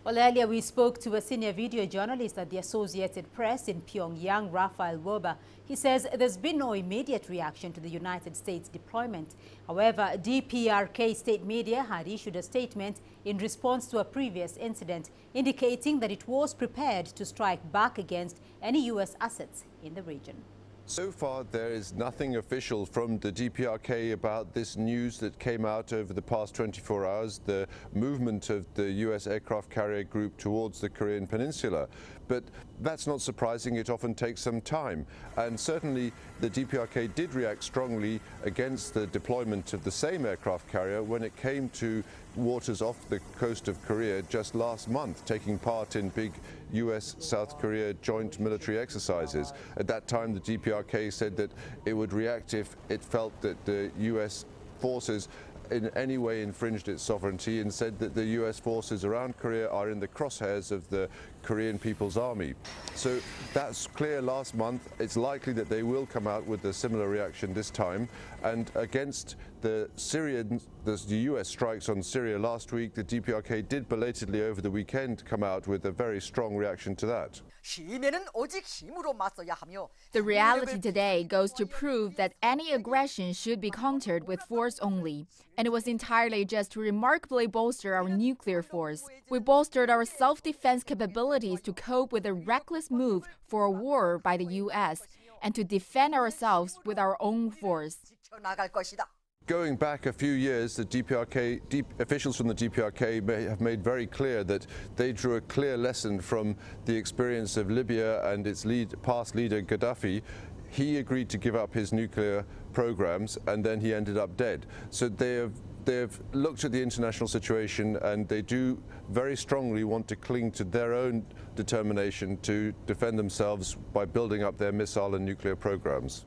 Well, earlier we spoke to a senior video journalist at the Associated Press in Pyongyang, Rafael Wober. He says there's been no immediate reaction to the United States deployment. However, DPRK state media had issued a statement in response to a previous incident, indicating that it was prepared to strike back against any U.S. assets in the region. So far, there is nothing official from the DPRK about this news that came out over the past 24 hours, the movement of the U.S. aircraft carrier group towards the Korean peninsula. But that's not surprising. It often takes some time. And certainly the DPRK did react strongly against the deployment of the same aircraft carrier when it came to waters off the coast of Korea just last month, taking part in big US-South Korea joint military exercises. At that time, the DPRK said that it would react if it felt that the US forces in any way infringed its sovereignty, and said that the US forces around Korea are in the crosshairs of the Korean People's Army. So that's clear last month. It's likely that they will come out with a similar reaction this time. And against the US strikes on Syria last week, the DPRK did belatedly over the weekend come out with a very strong reaction to that. The reality today goes to prove that any aggression should be countered with force only. And it was entirely just to remarkably bolster our nuclear force. We bolstered our self-defense capabilities to cope with a reckless move for a war by the U.S. and to defend ourselves with our own force. Going back a few years, the officials from the DPRK have made very clear that they drew a clear lesson from the experience of Libya and its past leader Gaddafi. He agreed to give up his nuclear programs and then he ended up dead. So they've looked at the international situation and they do very strongly want to cling to their own determination to defend themselves by building up their missile and nuclear programs.